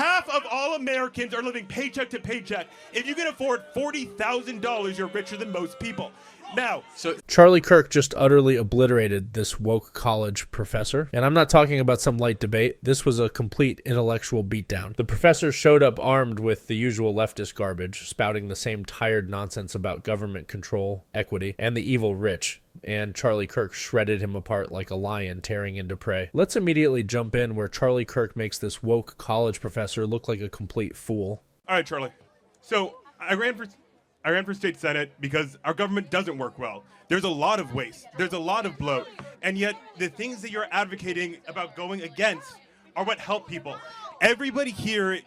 half of all Americans are living paycheck to paycheck. If you can afford $40,000, you're richer than most people. Now, Charlie Kirk just utterly obliterated this woke college professor. And I'm not talking about some light debate. This was a complete intellectual beatdown. The professor showed up armed with the usual leftist garbage, spouting the same tired nonsense about government control, equity, and the evil rich. And Charlie Kirk shredded him apart like a lion tearing into prey. Let's immediately jump in where Charlie Kirk makes this woke college professor look like a complete fool. All right, Charlie. So I ran for state senate because our government doesn't work well. There's a lot of waste. There's a lot of bloat. And yet the things that you're advocating about going against are what help people. Everybody's here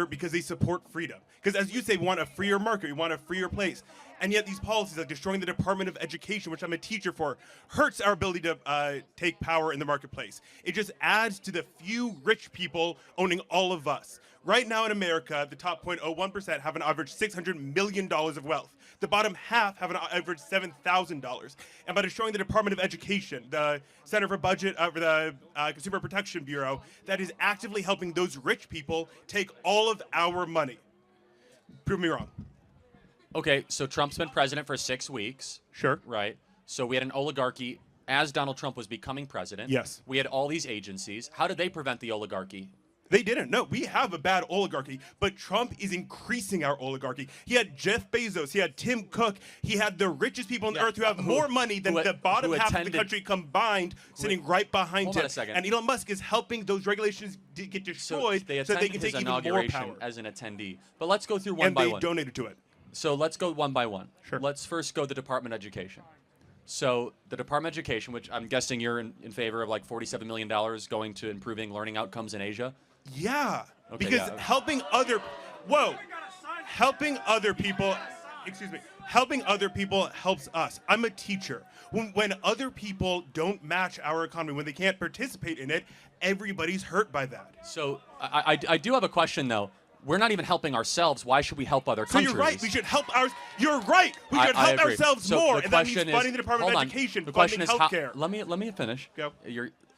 because they support freedom. Because as you say, we want a freer market, we want a freer place. And yet these policies like destroying the Department of Education, which I'm a teacher for, hurts our ability to take power in the marketplace. It just adds to the few rich people owning all of us. Right now in America, the top 0.01% have an average $600 million of wealth. The bottom half have an average $7,000. And by destroying the Department of Education, the Center for Budget, the Consumer Protection Bureau, that is actively helping those rich people take all of our money. Prove me wrong. Okay, so Trump's been president for 6 weeks. Sure. Right. So we had an oligarchy as Donald Trump was becoming president. Yes. We had all these agencies. How did they prevent the oligarchy? They didn't. No, we have a bad oligarchy, but Trump is increasing our oligarchy. He had Jeff Bezos, he had Tim Cook, he had the richest people on the earth who have more money than the bottom half of the country combined, sitting right behind him. Hold on a second. And Elon Musk is helping those regulations get destroyed so they can take even more power. As an attendee. But let's go through one by one. And they donated to it. So let's go one by one. Sure. Let's first go the Department of Education. So the Department of Education, which I'm guessing you're in favor of like $47 million going to improving learning outcomes in Asia. Yeah, okay, because helping other people helps us. I'm a teacher. When other people don't match our economy, when they can't participate in it, everybody's hurt by that. So I do have a question though. We're not even helping ourselves. Why should we help other countries? So you're right. We should help ours. You're right. We should help ourselves more. And that means funding the Department of Education, funding healthcare. Let me finish. Go.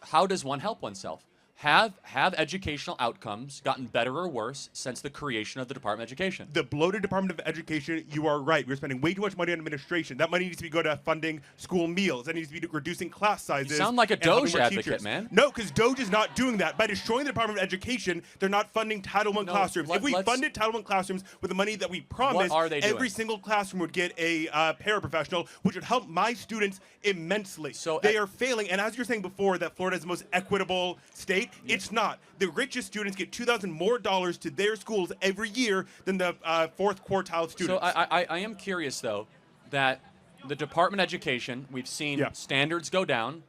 How does one help oneself? Have educational outcomes gotten better or worse since the creation of the Department of Education? The bloated Department of Education, you are right. We're spending way too much money on administration. That money needs to go to funding school meals. That needs to be reducing class sizes. You sound like a Doge advocate, teachers. Man. No, because Doge is not doing that. By destroying the Department of Education, they're not funding Title I classrooms. If we funded Title I classrooms with the money that we promised, every single classroom would get a paraprofessional, which would help my students immensely. So they are failing. And as you're saying before, that Florida is the most equitable state, it's not. The richest students get $2,000 more to their schools every year than the fourth quartile students. So I am curious, though, that the Department of Education, we've seen standards go down.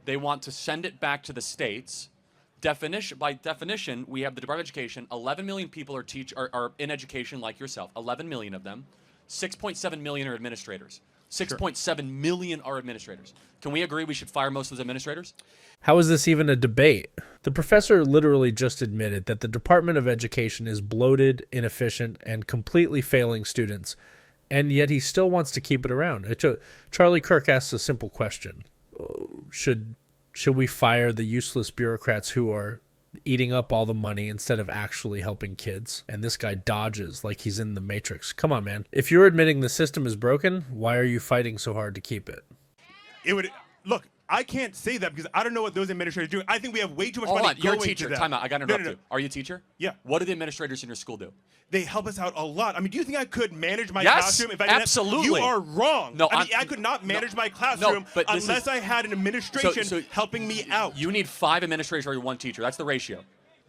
They want to send it back to the states. By definition, we have the Department of Education. 11 million people are in education like yourself. 11 million of them. 6.7 million are administrators. 6.7 million are administrators. Can we agree we should fire most of those administrators? How is this even a debate? The professor literally just admitted that the Department of Education is bloated, inefficient, and completely failing students, and yet he still wants to keep it around. Charlie Kirk asks a simple question. Should we fire the useless bureaucrats who are eating up all the money instead of actually helping kids? And this guy dodges like he's in the Matrix. Come on, man. If you're admitting the system is broken, why are you fighting so hard to keep it? Look, I can't say that because I don't know what those administrators do. I think we have way too much money going to them. You're a teacher. Time out. I got to interrupt you. Are you a teacher? Yeah. What do the administrators in your school do? They help us out a lot. I mean, do you think I could manage my classroom if I didn't? Absolutely. You are wrong. No, I could not manage my classroom unless I had an administration helping me out. You need 5 administrators or 1 teacher. That's the ratio.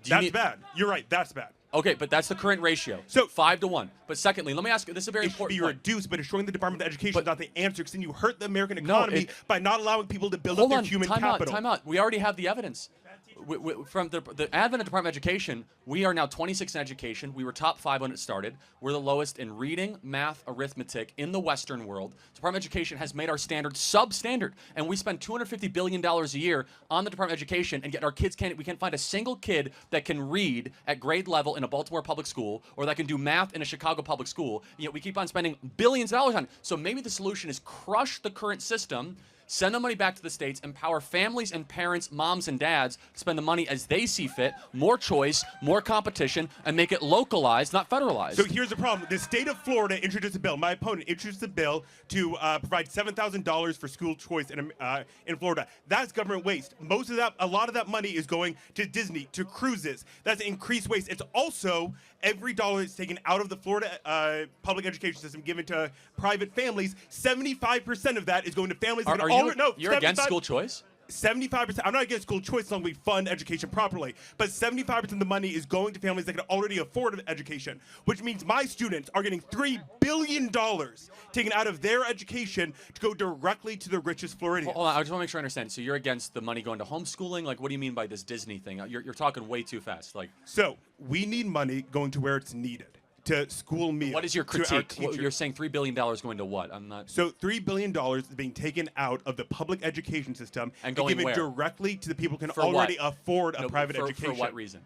That's bad. You're right. That's bad. Okay, but that's the current ratio. So 5 to 1. But secondly, let me ask you. This is a very important point. It should be reduced, but destroying the Department of Education is not the answer, because then you hurt the American economy by not allowing people to build up their human capital. Time out. We already have the evidence. From the advent of Department of Education, we are now 26 in education. We were top 5 when it started. We're the lowest in reading, math, arithmetic in the Western world. Department of Education has made our standard substandard, and we spend $250 billion a year on the Department of Education, and yet our kids we can't find a single kid that can read at grade level in a Baltimore public school or that can do math in a Chicago public school. And yet we keep on spending billions of dollars on it. So maybe the solution is crush the current system, Send the money back to the states, empower families and parents, moms and dads to spend the money as they see fit, more choice, more competition, and make it localized, not federalized. So here's the problem. The state of Florida introduced a bill. My opponent introduced a bill to provide $7,000 for school choice in Florida. That's government waste. A lot of that money is going to Disney, to cruises. That's increased waste. It's also every dollar that's taken out of the Florida public education system given to private families. 75% of that is going to families that you're against school choice? 75%. I'm not against school choice as long as we fund education properly, but 75% of the money is going to families that can already afford education, which means my students are getting $3 billion taken out of their education to go directly to the richest Floridians. Hold on, I just want to make sure I understand. So you're against the money going to homeschooling? Like, what do you mean by this Disney thing? You're talking way too fast. So we need money going to where it's needed. To school meals. What is your critique? You're saying $3 billion going to what? I'm not. So $3 billion is being taken out of the public education system and given where? Directly to the people who can for already what? afford a private education. For what reason?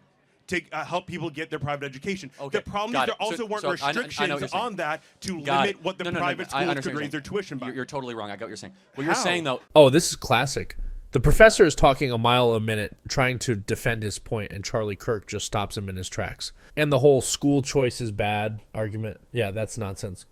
To help people get their private education. Okay. The problem is there also weren't restrictions on that to limit what the private schools could raise their tuition by. You're totally wrong. I got what you're saying. What you're saying, though. Oh, this is classic. The professor is talking a mile a minute, trying to defend his point, and Charlie Kirk just stops him in his tracks. And the whole school choice is bad argument, yeah, that's nonsense.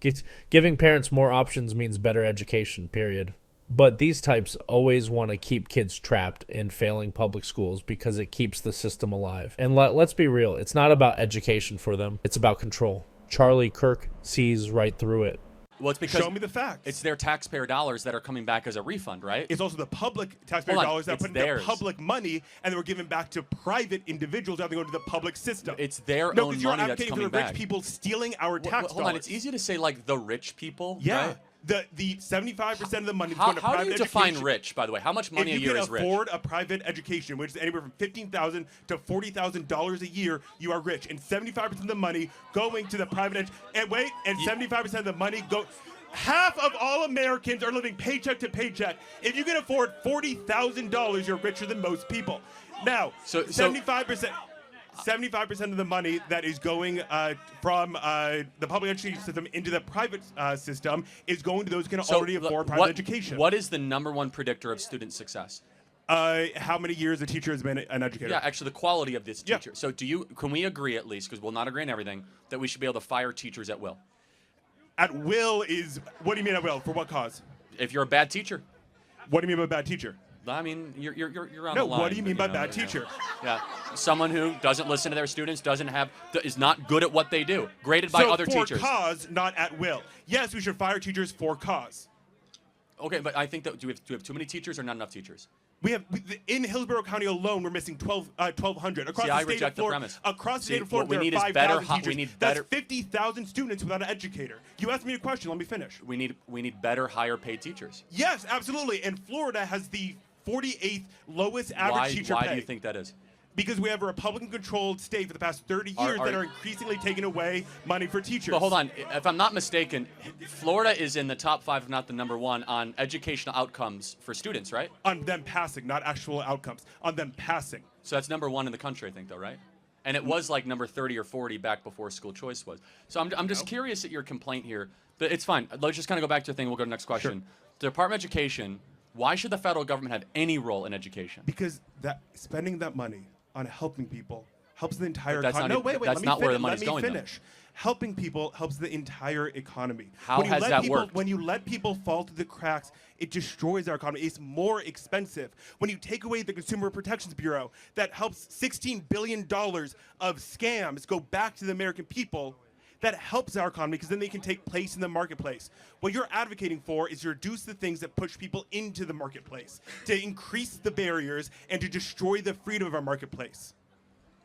Giving parents more options means better education, period. But these types always want to keep kids trapped in failing public schools because it keeps the system alive. And let's be real, it's not about education for them, it's about control. Charlie Kirk sees right through it. Well, it's because show me the facts. It's their taxpayer dollars that are coming back as a refund, right? It's also the public taxpayer dollars that put into public money and they were given back to private individuals rather than going to the public system. It's their own money that's coming back. Rich people stealing our tax dollars. Hold on, it's easy to say like the rich people. Yeah. Right? The 75% of the money is going to private education. How do you define rich, by the way? How much money a year is rich? If you can afford a private education, which is anywhere from $15,000 to $40,000 a year, you are rich. And 75% of the money going to the private and 75% of the money go. Half of all Americans are living paycheck to paycheck. If you can afford $40,000, you're richer than most people. Now, 75%. 75% of the money that is going from the public education system into the private system is going to those who can already afford private education. What is the number one predictor of student success? How many years a teacher has been an educator? Yeah, actually, the quality of this teacher. So, can we agree at least, because we'll not agree on everything, that we should be able to fire teachers at will? At will is what do you mean at will? For what cause? If you're a bad teacher. What do you mean by bad teacher? I mean, you're on the line. No, what do you mean by bad teacher? Yeah, someone who doesn't listen to their students, is not good at what they do, graded by other teachers. For cause, not at will. Yes, we should fire teachers for cause. Okay, but I think that do we have too many teachers or not enough teachers? We have in Hillsborough County alone, we're missing 1,200 across the state of Florida. Across the state of Florida, there are 5,000 teachers. That's 50,000 students without an educator. You asked me a question. Let me finish. We need better, higher paid teachers. Yes, absolutely. And Florida has the 48th lowest average teacher pay. Why do you think that is? Because we have a Republican-controlled state for the past 30 years that are increasingly taking away money for teachers. But hold on. If I'm not mistaken, Florida is in the top 5, if not the number 1, on educational outcomes for students, right? On them passing, not actual outcomes. On them passing. So that's number 1 in the country, I think, though, right? And it was like number 30 or 40 back before school choice was. So I'm just curious at your complaint here. But it's fine. Let's just kind of go back to the thing. We'll go to the next question. Sure. The Department of Education, why should the federal government have any role in education? Because spending that money on helping people helps the entire economy. No, wait, that's not where the money's going. Let me finish. Helping people helps the entire economy. How has that worked? When you let people fall through the cracks, it destroys our economy. It's more expensive. When you take away the Consumer Protections Bureau, that helps $16 billion of scams go back to the American people. That helps our economy because then they can take place in the marketplace. What you're advocating for is to reduce the things that push people into the marketplace, to increase the barriers, and to destroy the freedom of our marketplace.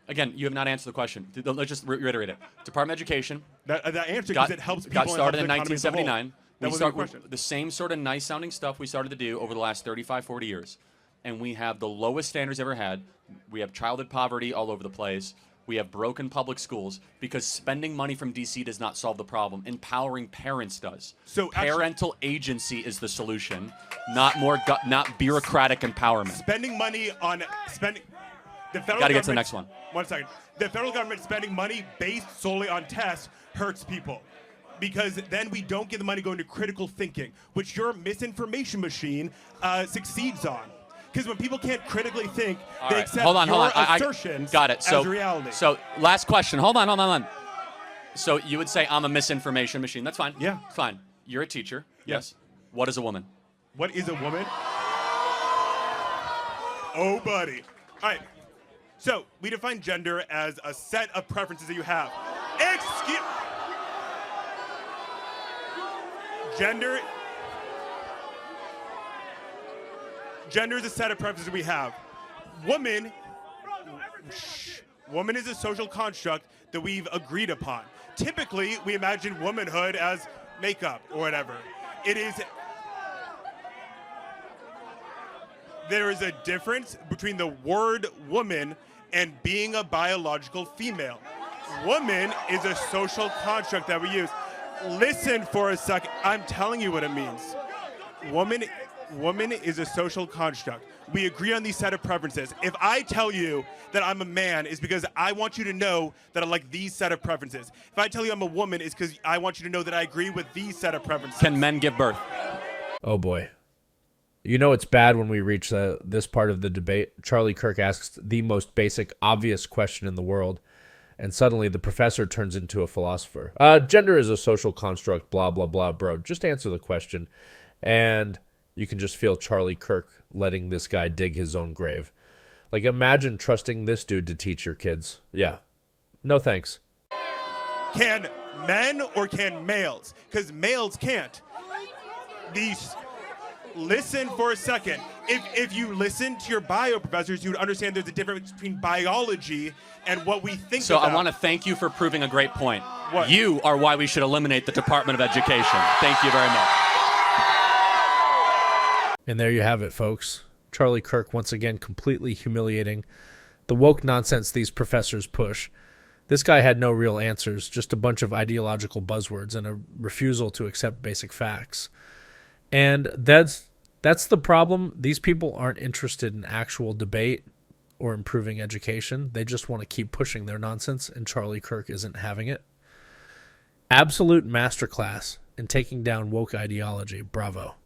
Again, you have not answered the question. Let's just reiterate it. Department of Education. That answer because it helps people. Got started in 1979. That was the question. The same sort of nice-sounding stuff we started to do over the last 35, 40 years. And we have the lowest standards ever had. We have childhood poverty all over the place. We have broken public schools because spending money from D.C. does not solve the problem. Empowering parents does. So parental agency is the solution, not bureaucratic empowerment. Spending money on spending. The federal Got to get to the next one. 1 second. The federal government spending money based solely on tests hurts people. because then we don't get the money going to critical thinking, which your misinformation machine succeeds on. Because when people can't critically think, they accept hold on. assertions Got it. as reality. So last question. Hold on. So you would say I'm a misinformation machine. That's fine. Yeah. Fine. You're a teacher. Yes. What is a woman? What is a woman? Oh, buddy. All right. So we define gender as a set of preferences that you have. Gender is a set of preferences we have. Woman is a social construct that we've agreed upon. Typically, we imagine womanhood as makeup or whatever. There is a difference between the word woman and being a biological female. Woman is a social construct that we use. Listen for a second. I'm telling you what it means. Woman is a social construct. We agree on these set of preferences. If I tell you that I'm a man, it's because I want you to know that I like these set of preferences. If I tell you I'm a woman, it's because I want you to know that I agree with these set of preferences. Can men give birth? Oh boy. You know it's bad when we reach this part of the debate. Charlie Kirk asks the most basic, obvious question in the world, and suddenly the professor turns into a philosopher. Gender is a social construct, blah, blah, blah. Bro, just answer the question. And you can just feel Charlie Kirk letting this guy dig his own grave. Like, imagine trusting this dude to teach your kids. Yeah. No thanks. Can men or can males? Because males can't. Listen for a second. If you listen to your bio professors, you would understand there's a difference between biology and what we think So about. I want to thank you for proving a great point. What? You are why we should eliminate the Department of Education. Thank you very much. And there you have it, folks. Charlie Kirk once again completely humiliating the woke nonsense these professors push. This guy had no real answers, just a bunch of ideological buzzwords and a refusal to accept basic facts. And that's the problem. These people aren't interested in actual debate or improving education. They just want to keep pushing their nonsense, and Charlie Kirk isn't having it. Absolute masterclass in taking down woke ideology. Bravo.